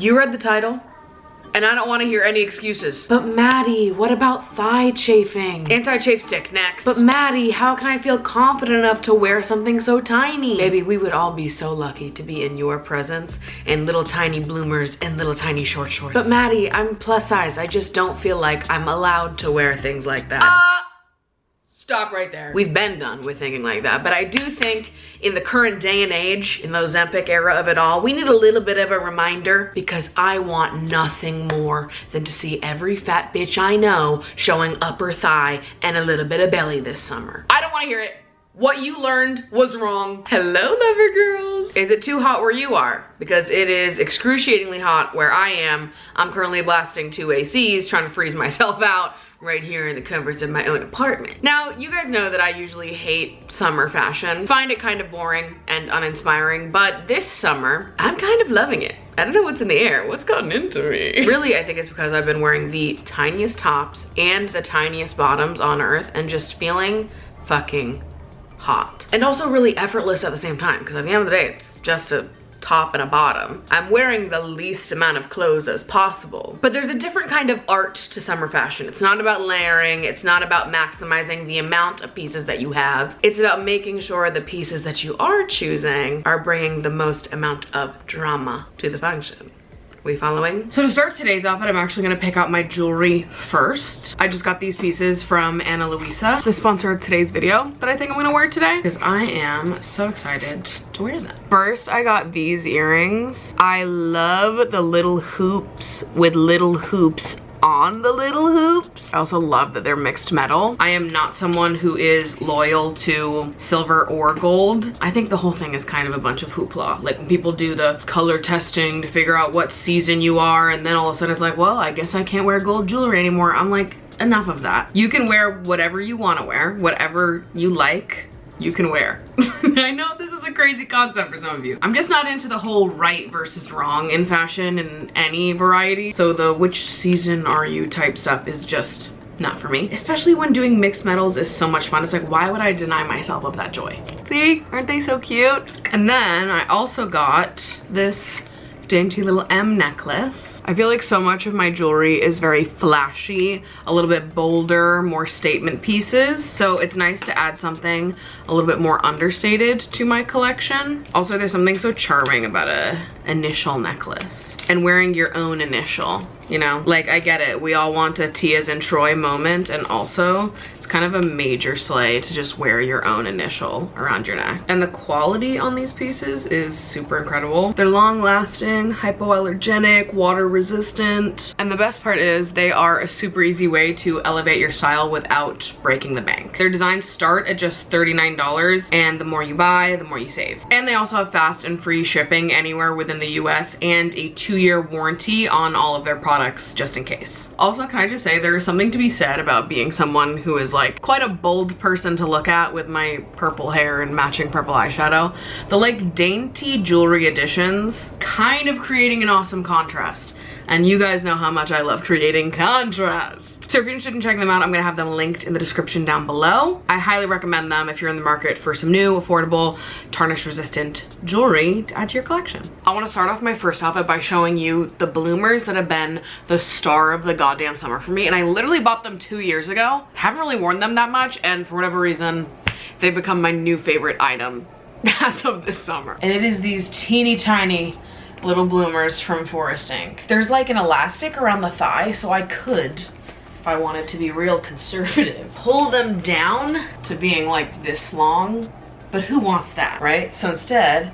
You read the title? And I don't want to hear any excuses. But Maddie, what about thigh chafing? Anti-chafe stick, next. But Maddie, how can I feel confident enough to wear something so tiny? Baby, we would all be so lucky to be in your presence in little tiny bloomers and little tiny short shorts. But Maddie, I'm plus size. I just don't feel like I'm allowed to wear things like that. Stop right there. We've been done with thinking like that, but I do think in the current day and age, in the Ozempic era of it all, we need a little bit of a reminder, because I want nothing more than to see every fat bitch I know showing upper thigh and a little bit of belly this summer. I don't want to hear it. What you learned was wrong. Hello, lover girls. Is it too hot where you are? Because it is excruciatingly hot where I am. I'm currently blasting 2 ACs, trying to freeze myself out right here in the comforts of my own apartment. Now, you guys know that I usually hate summer fashion, find it kind of boring and uninspiring, but this summer, I'm kind of loving it. I don't know what's in the air. What's gotten into me? Really, I think it's because I've been wearing the tiniest tops and the tiniest bottoms on earth and just feeling fucking hot. And also really effortless at the same time, because at the end of the day, it's just a top and a bottom. I'm wearing the least amount of clothes as possible. But there's a different kind of art to summer fashion. It's not about layering. It's not about maximizing the amount of pieces that you have. It's about making sure the pieces that you are choosing are bringing the most amount of drama to the function. We following? So to start today's outfit, I'm actually gonna pick out my jewelry first. I just got these pieces from Ana Luisa, the sponsor of today's video, that I think I'm gonna wear today because I am so excited to wear them. First, I got these earrings. I love the little hoops with little hoops on the little hoops. I also love that they're mixed metal. I am not someone who is loyal to silver or gold. I think the whole thing is kind of a bunch of hoopla. Like when people do the color testing to figure out what season you are, and then all of a sudden it's like, well, I guess I can't wear gold jewelry anymore. I'm like, enough of that. You can wear whatever you want to wear, whatever you like, you can wear. I know this is a crazy concept for some of you. I'm just not into the whole right versus wrong in fashion in any variety. So the which season are you type stuff is just not for me. Especially when doing mixed metals is so much fun. It's like, why would I deny myself of that joy? See, aren't they so cute? And then I also got this dainty little M necklace. I feel like so much of my jewelry is very flashy, a little bit bolder, more statement pieces. So it's nice to add something a little bit more understated to my collection. Also, there's something so charming about a initial necklace and wearing your own initial, you know? Like, I get it. We all want a T as in Troy moment, and also it's kind of a major slay to just wear your own initial around your neck. And the quality on these pieces is super incredible. They're long lasting, hypoallergenic, water resistant, and the best part is they are a super easy way to elevate your style without breaking the bank. Their designs start at just $39, and the more you buy, the more you save. And they also have fast and free shipping anywhere within the US and a 2-year warranty on all of their products, just in case. Also, can I just say, there is something to be said about being someone who is like quite a bold person to look at with my purple hair and matching purple eyeshadow. The like dainty jewelry additions kind of creating an awesome contrast. And you guys know how much I love creating contrast. So if you're interested in checking them out, I'm gonna have them linked in the description down below. I highly recommend them if you're in the market for some new, affordable, tarnish resistant jewelry to add to your collection. I wanna start off my first outfit by showing you the bloomers that have been the star of the goddamn summer for me. And I literally bought them 2 years ago. Haven't really worn them that much, and for whatever reason, they've become my new favorite item as of this summer. And it is these teeny tiny little bloomers from Forest Inc. There's like an elastic around the thigh, so I could, if I wanted to be real conservative, pull them down to being like this long, but who wants that, right? So instead,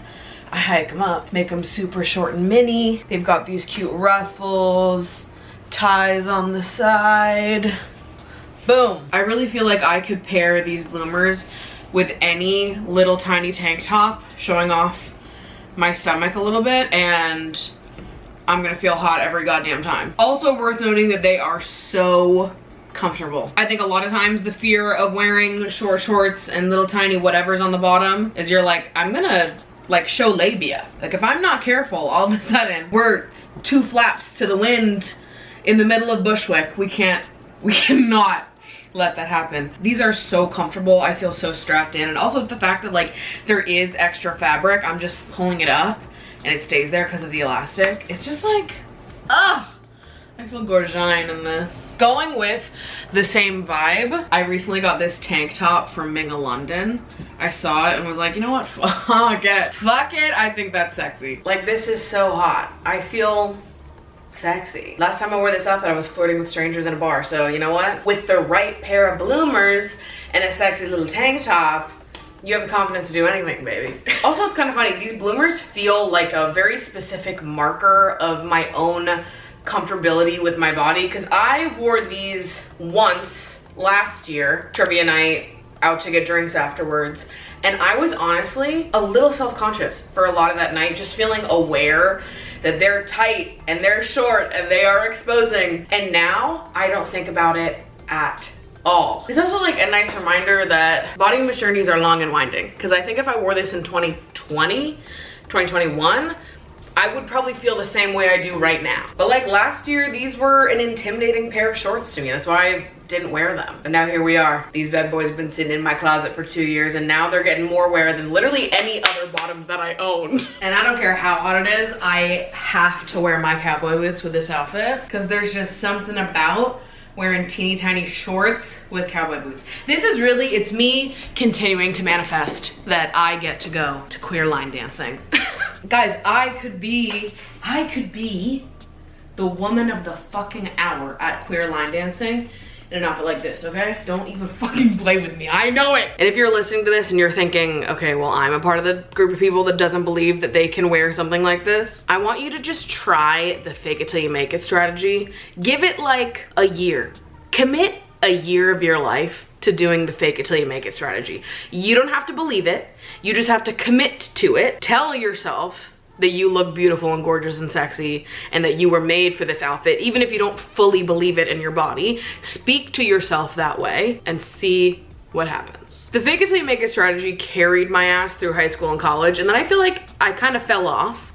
I hike them up, make them super short and mini. They've got these cute ruffles, ties on the side. Boom. I really feel like I could pair these bloomers with any little tiny tank top showing off my stomach a little bit, and I'm gonna feel hot every goddamn time. Also worth noting that they are so comfortable. I think a lot of times the fear of wearing short shorts and little tiny whatevers on the bottom is you're like, I'm gonna like show labia. Like if I'm not careful, all of a sudden we're 2 flaps to the wind in the middle of Bushwick. We cannot let that happen. These are so comfortable. I feel so strapped in. And also the fact that like there is extra fabric, I'm just pulling it up and it stays there because of the elastic. It's just like, ugh. I feel gorgeous in this. Going with the same vibe, I recently got this tank top from Minga London. I saw it and was like, you know what? Fuck it. Fuck it. I think that's sexy. Like, this is so hot. I feel sexy. Last time I wore this outfit, I was flirting with strangers in a bar. So you know what? With the right pair of bloomers and a sexy little tank top, you have the confidence to do anything, baby. Also, it's kind of funny. These bloomers feel like a very specific marker of my own comfortability with my body, because I wore these once last year, trivia night, out to get drinks afterwards, and I was honestly a little self-conscious for a lot of that night, just feeling aware that they're tight and they're short and they are exposing. And now I don't think about it at all. It's also like a nice reminder that body image journeys are long and winding, because I think if I wore this in 2020, 2021, I would probably feel the same way I do right now. But like last year, these were an intimidating pair of shorts to me. That's why I didn't wear them. But now here we are. These bad boys have been sitting in my closet for 2 years, and now they're getting more wear than literally any other bottoms that I own. And I don't care how hot it is, I have to wear my cowboy boots with this outfit, because there's just something about wearing teeny tiny shorts with cowboy boots. This is really, it's me continuing to manifest that I get to go to queer line dancing. Guys, I could be the woman of the fucking hour at queer line dancing in an outfit like this, okay? Don't even fucking play with me, I know it. And if you're listening to this and you're thinking, okay, well, I'm a part of the group of people that doesn't believe that they can wear something like this, I want you to just try the fake it till you make it strategy. Give it like a year. Commit a year of your life to doing the fake it till you make it strategy. You don't have to believe it. You just have to commit to it. Tell yourself that you look beautiful and gorgeous and sexy and that you were made for this outfit, even if you don't fully believe it in your body. Speak to yourself that way and see what happens. The fake it till you make it strategy carried my ass through high school and college, and then I feel like I kind of fell off,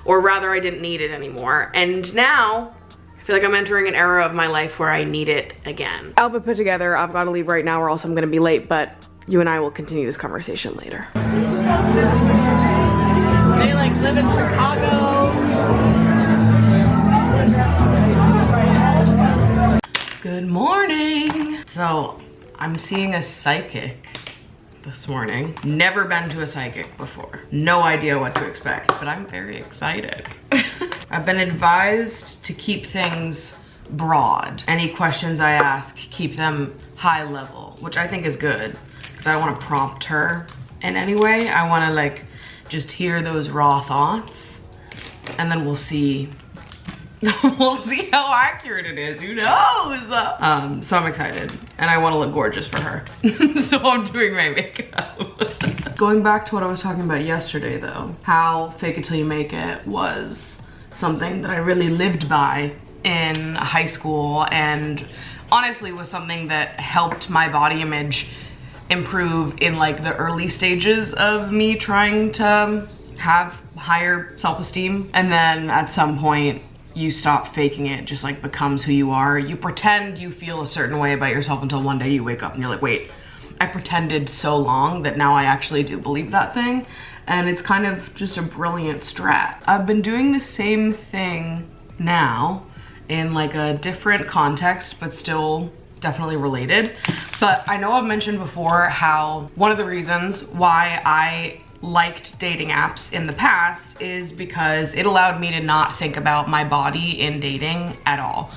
or rather I didn't need it anymore. And now I feel like I'm entering an era of my life where I need it again. Outfit put together. I've got to leave right now or else I'm gonna be late, but you and I will continue this conversation later. They like live in Chicago. Good morning. So I'm seeing a psychic this morning. Never been to a psychic before. No idea what to expect, but I'm very excited. I've been advised to keep things broad. Any questions I ask, keep them high level, which I think is good, because I don't want to prompt her in any way. I want to like just hear those raw thoughts, and then we'll see. We'll see how accurate it is, who knows? So I'm excited, and I want to look gorgeous for her. So I'm doing my makeup. Going back to what I was talking about yesterday though, how fake it till you make it was something that I really lived by in high school, and honestly was something that helped my body image improve in like the early stages of me trying to have higher self-esteem. And then at some point you stop faking it, just like becomes who you are. You pretend you feel a certain way about yourself until one day you wake up and you're like, wait, I pretended so long that now I actually do believe that thing. And it's kind of just a brilliant strat. I've been doing the same thing now in like a different context, but still definitely related. But I know I've mentioned before how one of the reasons why I liked dating apps in the past is because it allowed me to not think about my body in dating at all.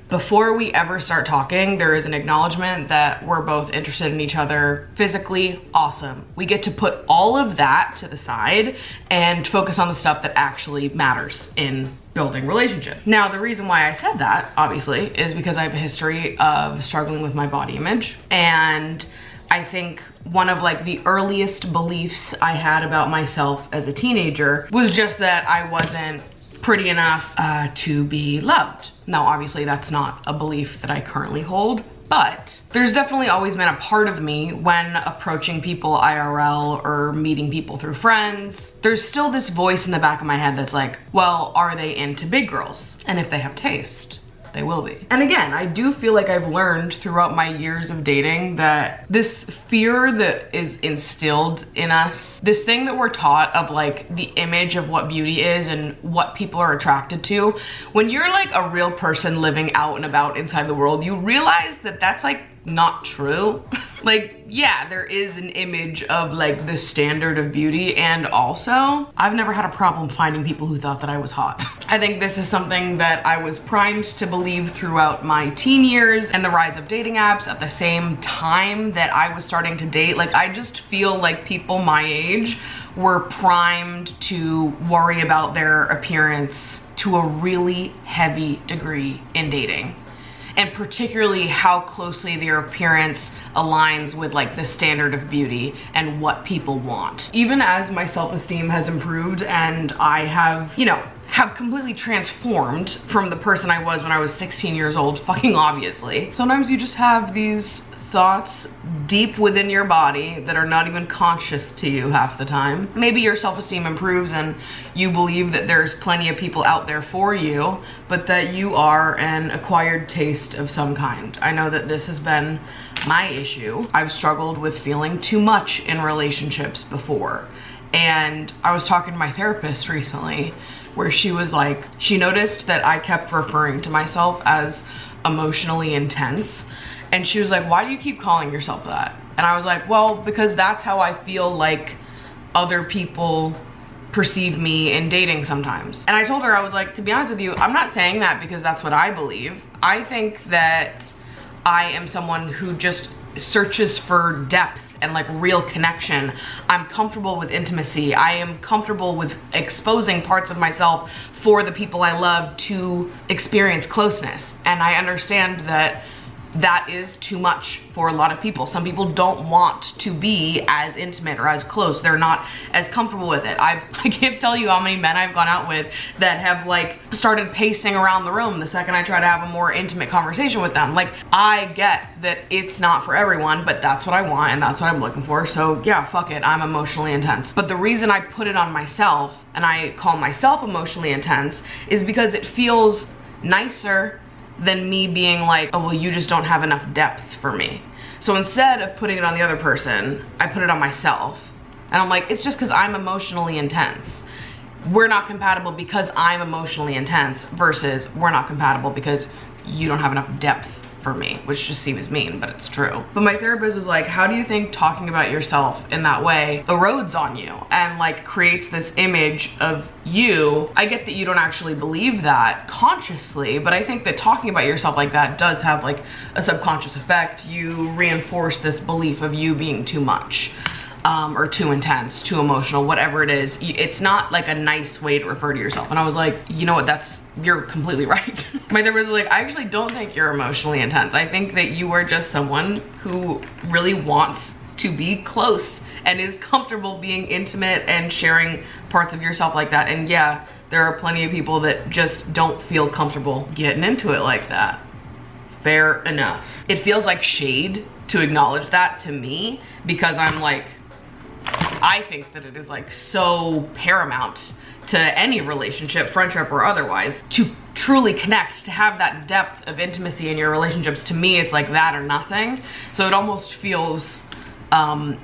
Before we ever start talking, there is an acknowledgement that we're both interested in each other physically. Awesome. We get to put all of that to the side and focus on the stuff that actually matters in building relationship. Now, the reason why I said that, obviously, is because I have a history of struggling with my body image. And I think one of like the earliest beliefs I had about myself as a teenager was just that I wasn't pretty enough to be loved. Now, obviously that's not a belief that I currently hold, but there's definitely always been a part of me when approaching people IRL or meeting people through friends. There's still this voice in the back of my head that's like, well, are they into big girls? And if they have taste, they will be. And again, I do feel like I've learned throughout my years of dating that this fear that is instilled in us, this thing that we're taught of like the image of what beauty is and what people are attracted to, when you're like a real person living out and about inside the world, you realize that that's like not true. Like, yeah, there is an image of like the standard of beauty, and also I've never had a problem finding people who thought that I was hot. I think this is something that I was primed to believe throughout my teen years and the rise of dating apps at the same time that I was starting to date. Like, I just feel like people my age were primed to worry about their appearance to a really heavy degree in dating, and particularly how closely their appearance aligns with like the standard of beauty and what people want. Even as my self-esteem has improved and I have, you know, have completely transformed from the person I was when I was 16 years old, fucking obviously. Sometimes you just have these thoughts deep within your body that are not even conscious to you half the time. Maybe your self-esteem improves and you believe that there's plenty of people out there for you, but that you are an acquired taste of some kind. I know that this has been my issue. I've struggled with feeling too much in relationships before. And I was talking to my therapist recently where she was like, she noticed that I kept referring to myself as emotionally intense. And she was like, why do you keep calling yourself that? And I was like, well, because that's how I feel like other people perceive me in dating sometimes. And I told her, I was like, to be honest with you, I'm not saying that because that's what I believe. I think that I am someone who just searches for depth and like real connection. I'm comfortable with intimacy. I am comfortable with exposing parts of myself for the people I love to experience closeness. And I understand that that is too much for a lot of people. Some people don't want to be as intimate or as close. They're not as comfortable with it. I can't tell you how many men I've gone out with that have like started pacing around the room the second I try to have a more intimate conversation with them. Like, I get that it's not for everyone, but that's what I want and that's what I'm looking for. So yeah, fuck it, I'm emotionally intense. But the reason I put it on myself and I call myself emotionally intense is because it feels nicer than me being like, oh, well, you just don't have enough depth for me. So instead of putting it on the other person, I put it on myself. And I'm like, it's just because I'm emotionally intense. We're not compatible because I'm emotionally intense versus we're not compatible because you don't have enough depth for me, which just seems mean, but it's true. But my therapist was like, how do you think talking about yourself in that way erodes on you and like creates this image of you? I get that you don't actually believe that consciously, but I think that talking about yourself like that does have like a subconscious effect. You reinforce this belief of you being too much. Or too intense, too emotional, whatever it is. It's not like a nice way to refer to yourself. And I was like, you know what, you're completely right. My therapist was like, I actually don't think you're emotionally intense. I think that you are just someone who really wants to be close and is comfortable being intimate and sharing parts of yourself like that. And yeah, there are plenty of people that just don't feel comfortable getting into it like that. Fair enough. It feels like shade to acknowledge that to me, because I'm like, I think that it is like so paramount to any relationship, friendship or otherwise, to truly connect, to have that depth of intimacy in your relationships. To me, it's like that or nothing. So it almost feels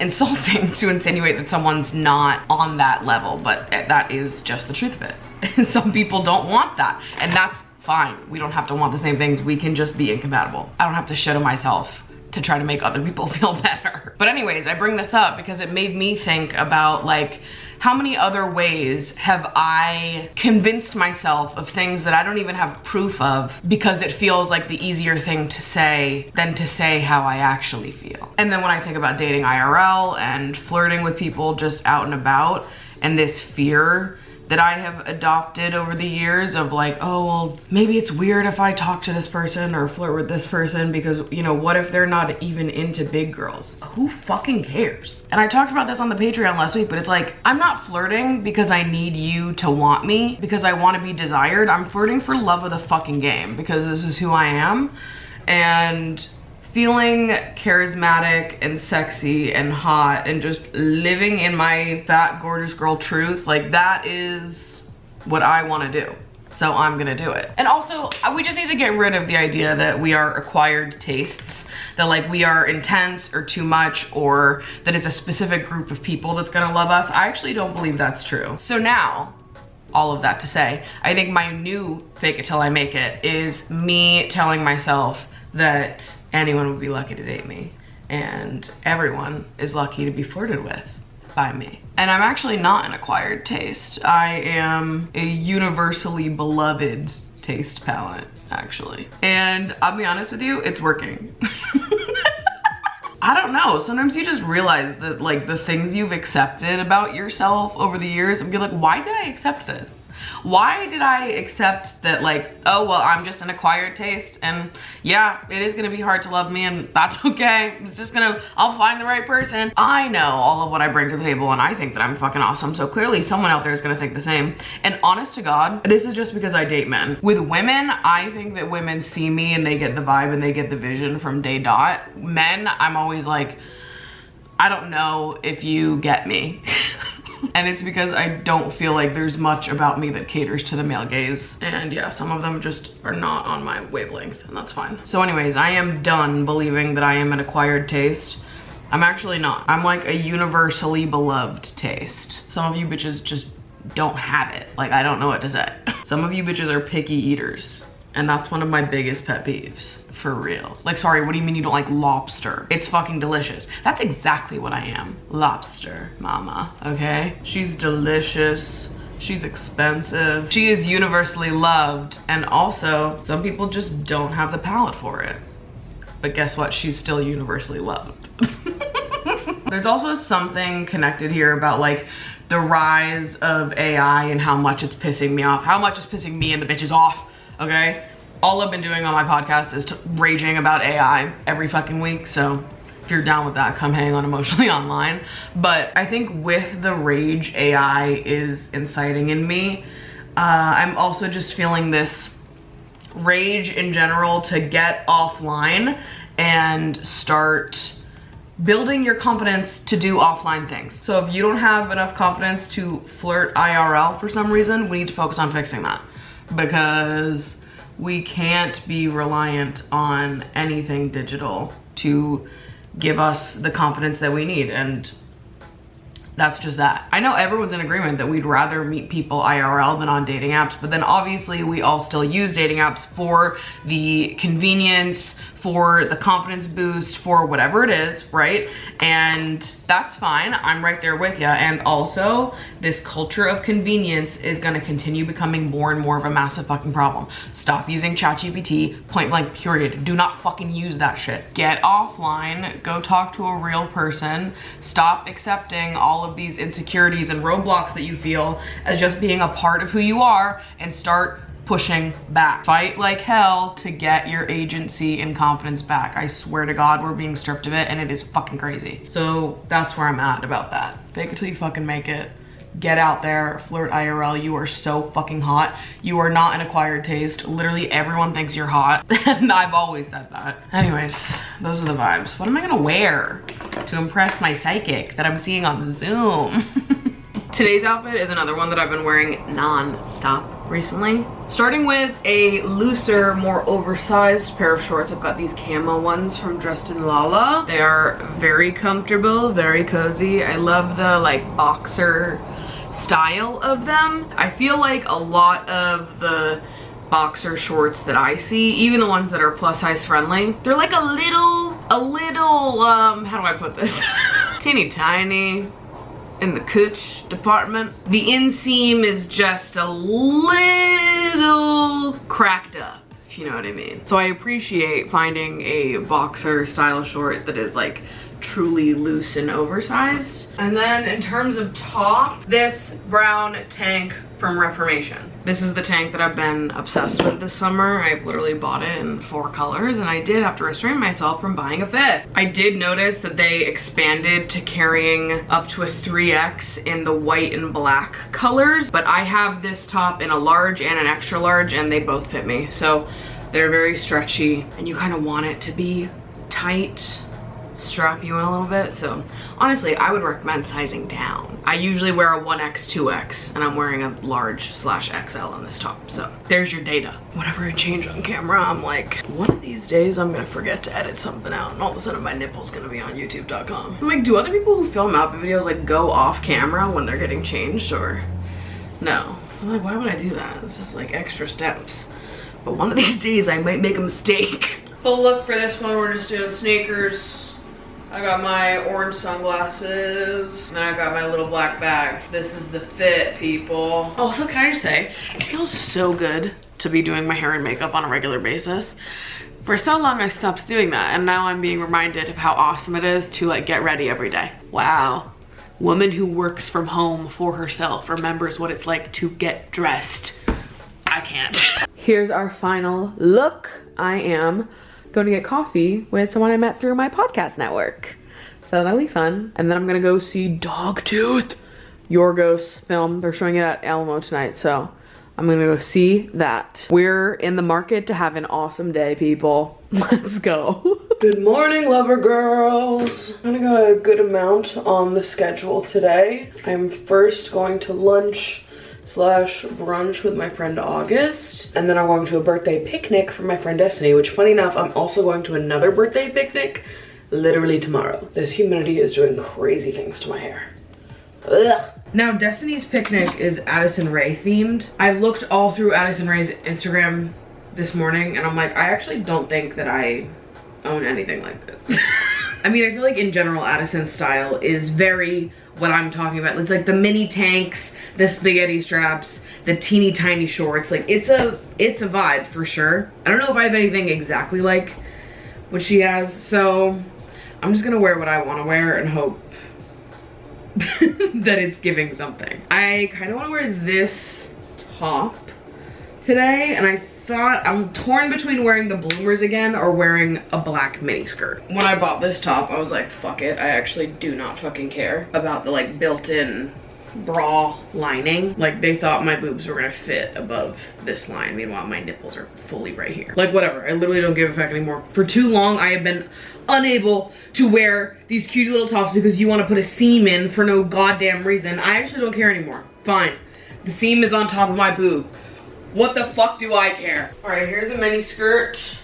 insulting to insinuate that someone's not on that level, but that is just the truth of it. Some people don't want that, and that's fine. We don't have to want the same things. We can just be incompatible. I don't have to shit on myself to try to make other people feel better. But anyways, I bring this up because it made me think about like, how many other ways have I convinced myself of things that I don't even have proof of because it feels like the easier thing to say than to say how I actually feel. And then when I think about dating IRL and flirting with people just out and about, and this fear that I have adopted over the years of like, oh, well, maybe it's weird if I talk to this person or flirt with this person because, you know, what if they're not even into big girls? Who fucking cares? And I talked about this on the Patreon last week, but it's like, I'm not flirting because I need you to want me, because I want to be desired. I'm flirting for love of the fucking game because this is who I am. And feeling charismatic and sexy and hot and just living in my fat, gorgeous girl truth, like that is what I want to do. so I'm gonna do it. And also, we just need to get rid of the idea that we are acquired tastes, that like we are intense or too much, or that it's a specific group of people that's gonna love us. I actually don't believe that's true. So now, all of that to say, I think my new fake it till I make it is me telling myself that anyone would be lucky to date me, and everyone is lucky to be flirted with by me. And I'm actually not an acquired taste. I am a universally beloved taste palette, actually. And I'll be honest with you, it's working. I don't know, sometimes you just realize that like the things you've accepted about yourself over the years, and be like, why did I accept this? Why did I accept that, like, oh, well, I'm just an acquired taste, and yeah, it is gonna be hard to love me, and that's okay. It's just I'll find the right person. I know all of what I bring to the table, and I think that I'm fucking awesome, so clearly someone out there is gonna think the same. And honest to God, this is just because I date men. With women, I think that women see me and they get the vibe and they get the vision from day dot. Men, I'm always like, I don't know if you get me. And it's because I don't feel like there's much about me that caters to the male gaze. And yeah, some of them just are not on my wavelength, and that's fine. So anyways, I am done believing that I am an acquired taste. I'm actually not. I'm like a universally beloved taste. Some of you bitches just don't have it. Like, I don't know what to say. Some of you bitches are picky eaters, and that's one of my biggest pet peeves. For real. Like, sorry, what do you mean you don't like lobster? It's fucking delicious. That's exactly what I am. Lobster mama, okay? She's delicious. She's expensive. She is universally loved. And also, some people just don't have the palate for it. But guess what? She's still universally loved. There's also something connected here about like the rise of AI and how much it's pissing me off. How much it's pissing me and the bitches off, okay? All I've been doing on my podcast is raging about AI every fucking week, so if you're down with that, come hang on Emotionally Online. But I think with the rage AI is inciting in me, I'm also just feeling this rage in general to get offline and start building your confidence to do offline things. So if you don't have enough confidence to flirt IRL for some reason, we need to focus on fixing that, because we can't be reliant on anything digital to give us the confidence that we need, and that's just that. I know everyone's in agreement that we'd rather meet people IRL than on dating apps, but then obviously we all still use dating apps for the convenience, for the confidence boost, for whatever it is, right? And that's fine, I'm right there with ya. And also, this culture of convenience is gonna continue becoming more and more of a massive fucking problem. Stop using ChatGPT, point blank period. Do not fucking use that shit. Get offline, go talk to a real person. Stop accepting all of these insecurities and roadblocks that you feel as just being a part of who you are, and start pushing back. Fight like hell to get your agency and confidence back. I swear to God, we're being stripped of it, and it is fucking crazy. So that's where I'm at about that. Fake it till you fucking make it. Get out there, flirt IRL. You are so fucking hot. You are not an acquired taste. Literally everyone thinks you're hot. And I've always said that. Anyways, those are the vibes. What am I gonna wear to impress my psychic that I'm seeing on Zoom? Today's outfit is another one that I've been wearing non-stop recently. Starting with a looser, more oversized pair of shorts. I've got these camo ones from Dressed in Lala. They are very comfortable, very cozy. I love the like boxer style of them. I feel like a lot of the boxer shorts that I see, even the ones that are plus size friendly, they're like a little, how do I put this? Teeny tiny. In the cooch department. The inseam is just a little cracked up, if you know what I mean. So I appreciate finding a boxer style short that is like truly loose and oversized. And then in terms of top, this brown tank from Reformation. This is the tank that I've been obsessed with this summer. I've literally bought it in 4 colors, and I did have to restrain myself from buying a 5th. I did notice that they expanded to carrying up to a 3X in the white and black colors, but I have this top in a large and an extra large, and they both fit me. So they're very stretchy, and you kind of want it to be tight strap you in a little bit. So honestly, I would recommend sizing down. I usually wear a 1X, 2X, and I'm wearing a large/XL on this top. So there's your data. Whenever I change on camera, I'm like, one of these days I'm gonna forget to edit something out, and all of a sudden my nipple's gonna be on youtube.com. I'm like, do other people who film outfit videos like go off camera when they're getting changed, or no? I'm like, why would I do that? It's just like extra steps. But one of these days I might make a mistake. Full look for this one, we're just doing sneakers. I got my orange sunglasses, and then I got my little black bag. This is the fit, people. Also, can I just say, it feels so good to be doing my hair and makeup on a regular basis. For so long, I stopped doing that, and now I'm being reminded of how awesome it is to like get ready every day. Wow. Woman who works from home for herself remembers what it's like to get dressed. I can't. Here's our final look. I am going to get coffee with someone I met through my podcast network. So that'll be fun. And then I'm gonna go see Dogtooth, Yorgos film. They're showing it at Alamo tonight, so I'm gonna go see that. We're in the market to have an awesome day, people. Let's go. Good morning, lover girls. I got a good amount on the schedule today. I'm first going to lunch / brunch with my friend August, and then I'm going to a birthday picnic for my friend Destiny, which funny enough, I'm also going to another birthday picnic literally tomorrow. This humidity is doing crazy things to my hair. Ugh. Now Destiny's picnic is Addison Rae themed. I looked all through Addison Rae's Instagram this morning, and I'm like, I actually don't think that I own anything like this. I mean, I feel like in general Addison's style is very what I'm talking about. It's like the mini tanks, the spaghetti straps, the teeny tiny shorts. Like it's a vibe for sure. I don't know if I have anything exactly like what she has, so I'm just gonna wear what I want to wear and hope that it's giving something. I kind of want to wear this top today, and I thought I'm torn between wearing the bloomers again or wearing a black mini skirt. When I bought this top, I was like, fuck it. I actually do not fucking care about the like built-in bra lining. Like they thought my boobs were gonna fit above this line. Meanwhile, my nipples are fully right here. Like whatever, I literally don't give a fuck anymore. For too long, I have been unable to wear these cute little tops because you want to put a seam in for no goddamn reason. I actually don't care anymore. Fine. The seam is on top of my boob. What the fuck do I care? All right, here's the mini skirt.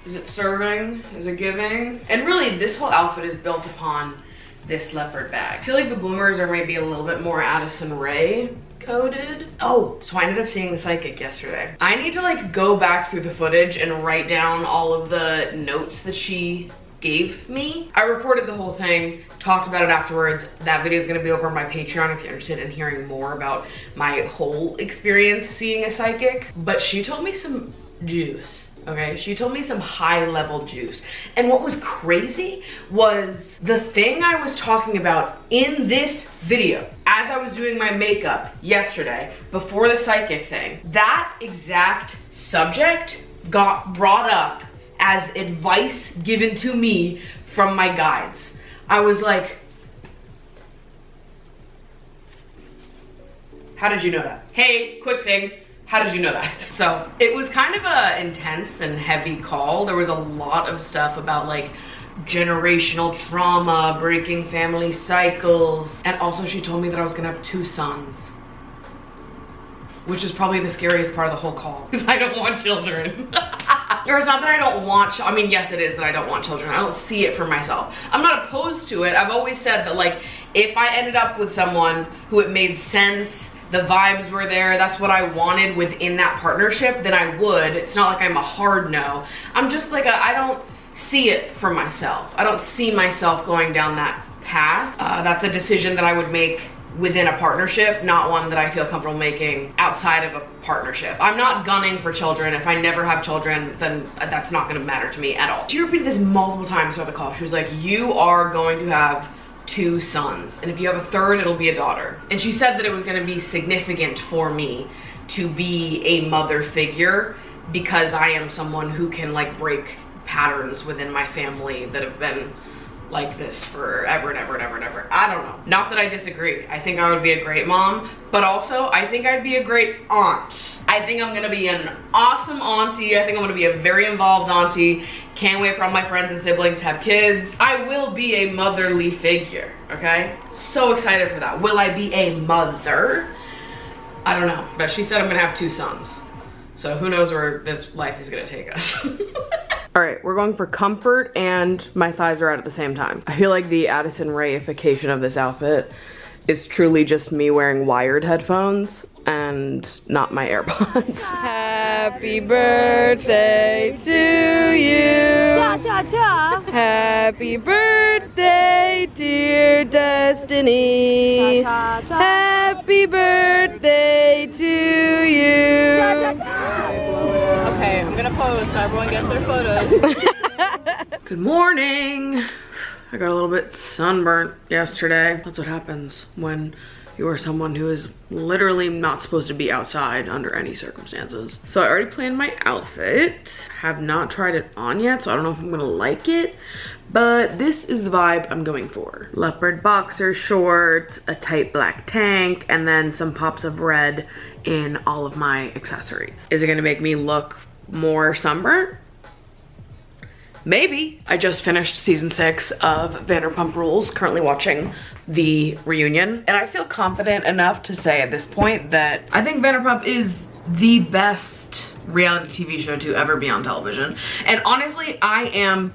Is it serving? Is it giving? And really, this whole outfit is built upon this leopard bag. I feel like the bloomers are maybe a little bit more Addison Rae coded. Oh, so I ended up seeing the psychic yesterday. I need to like go back through the footage and write down all of the notes that she gave me. I recorded the whole thing, talked about it afterwards. That video is gonna be over on my Patreon if you're interested in hearing more about my whole experience seeing a psychic. But she told me some juice, okay? She told me some high level juice. And what was crazy was the thing I was talking about in this video as I was doing my makeup yesterday before the psychic thing, that exact subject got brought up as advice given to me from my guides. I was like, how did you know that? Hey, quick thing, how did you know that? So it was kind of a intense and heavy call. There was a lot of stuff about like generational trauma, breaking family cycles. And also she told me that I was gonna have 2 sons, which is probably the scariest part of the whole call, because I don't want children. Or it's not that I don't want, I mean, yes, it is that I don't want children. I don't see it for myself. I'm not opposed to it. I've always said that like, if I ended up with someone who it made sense, the vibes were there, that's what I wanted within that partnership, then I would. It's not like I'm a hard no. I'm just like, I don't see it for myself. I don't see myself going down that path. That's a decision that I would make within a partnership, not one that I feel comfortable making outside of a partnership. I'm not gunning for children. If I never have children, then that's not gonna matter to me at all. She repeated this multiple times throughout the call. She was like, you are going to have 2 sons, and if you have a third, it'll be a daughter. And she said that it was gonna be significant for me to be a mother figure because I am someone who can like break patterns within my family that have been like this forever and ever and ever and ever. I don't know. Not that I disagree. I think I would be a great mom, but also I think I'd be a great aunt. I think I'm gonna be an awesome auntie. I think I'm gonna be a very involved auntie. Can't wait for all my friends and siblings to have kids. I will be a motherly figure, okay? So excited for that. Will I be a mother? I don't know, but she said I'm gonna have 2 sons. So who knows where this life is gonna take us. All right, we're going for comfort and my thighs are out at the same time. I feel like the Addison Rayification of this outfit is truly just me wearing wired headphones and not my AirPods. Happy birthday to you. Cha cha cha. Happy birthday, dear Destiny. Cha cha cha. Happy birthday to you. Cha cha cha. Okay, I'm gonna pose so everyone gets their photos. Good morning. I got a little bit sunburnt yesterday. That's what happens when you are someone who is literally not supposed to be outside under any circumstances. So I already planned my outfit. Have not tried it on yet, so I don't know if I'm gonna like it, but this is the vibe I'm going for. Leopard boxer shorts, a tight black tank, and then some pops of red in all of my accessories. Is it gonna make me look more sunburnt? Maybe. I just finished season 6 of Vanderpump Rules, currently watching the reunion. And I feel confident enough to say at this point that I think Vanderpump is the best reality TV show to ever be on television. And honestly, I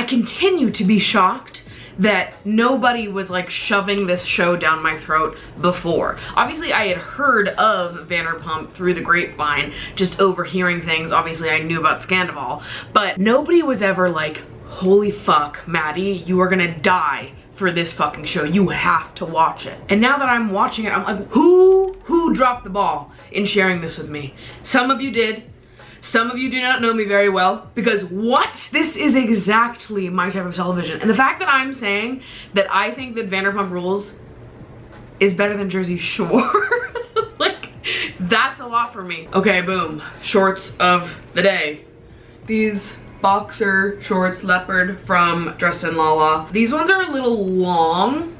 continue to be shocked that nobody was like shoving this show down my throat before. Obviously I had heard of Vanderpump through the grapevine, just overhearing things. Obviously I knew about Scandival, but nobody was ever like, holy fuck, Maddie, you are gonna die for this fucking show. You have to watch it. And now that I'm watching it, I'm like, who dropped the ball in sharing this with me? Some of you did. Some of you do not know me very well, because what? This is exactly my type of television. And the fact that I'm saying that I think that Vanderpump Rules is better than Jersey Shore, like, that's a lot for me. Okay, boom, shorts of the day. These boxer shorts, leopard from Dressed in Lala. These ones are a little long.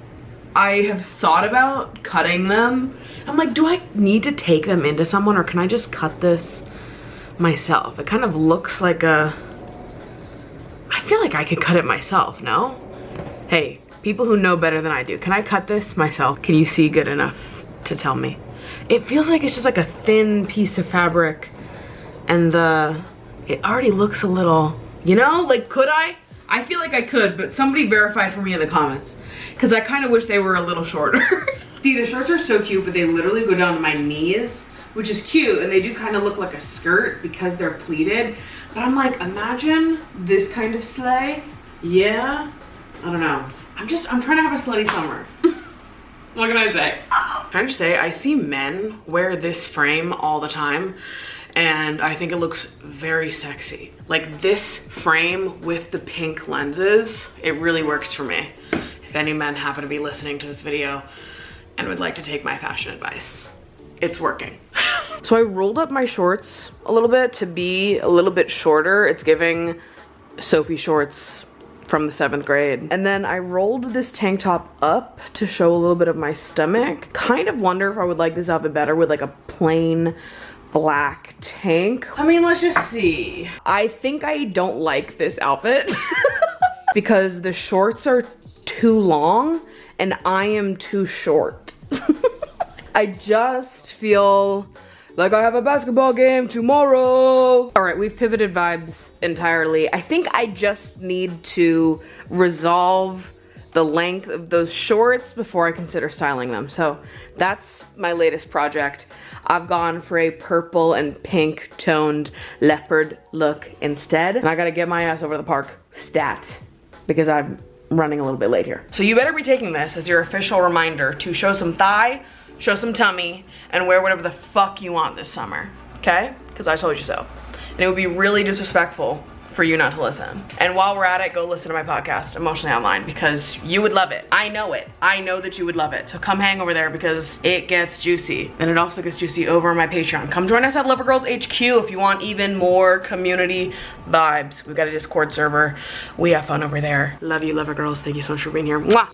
I have thought about cutting them. I'm like, do I need to take them into someone, or can I just cut this myself? It kind of looks like I feel like I could cut it myself, no? Hey, people who know better than I do, can I cut this myself? Can you see good enough to tell me? It feels like it's just like a thin piece of fabric, and it already looks a little, you know, like, could I? I feel like I could, but somebody verify for me in the comments, because I kind of wish they were a little shorter. See, the shorts are so cute, but they literally go down to my knees, which is cute, and they do kind of look like a skirt because they're pleated. But I'm like, imagine this kind of sleigh. Yeah, I don't know. I'm trying to have a slutty summer. What can I say? Can I just say, I see men wear this frame all the time, and I think it looks very sexy. Like, this frame with the pink lenses, it really works for me. If any men happen to be listening to this video and would like to take my fashion advice, it's working. So I rolled up my shorts a little bit to be a little bit shorter. It's giving Sophie shorts from the 7th grade. And then I rolled this tank top up to show a little bit of my stomach. Kind of wonder if I would like this outfit better with like a plain black tank. I mean, let's just see. I think I don't like this outfit because the shorts are too long and I am too short. I just feel like I have a basketball game tomorrow. All right, we've pivoted vibes entirely. I think I just need to resolve the length of those shorts before I consider styling them. So that's my latest project. I've gone for a purple and pink toned leopard look instead. And I gotta get my ass over to the park stat because I'm running a little bit late here. So you better be taking this as your official reminder to show some thigh, show some tummy, and wear whatever the fuck you want this summer, okay? Because I told you so. And it would be really disrespectful for you not to listen. And while we're at it, go listen to my podcast, Emotionally Online, because you would love it. I know it. I know that you would love it. So come hang over there because it gets juicy. And it also gets juicy over on my Patreon. Come join us at Lover Girls HQ if you want even more community vibes. We've got a Discord server. We have fun over there. Love you, Lover Girls. Thank you so much for being here. Mwah!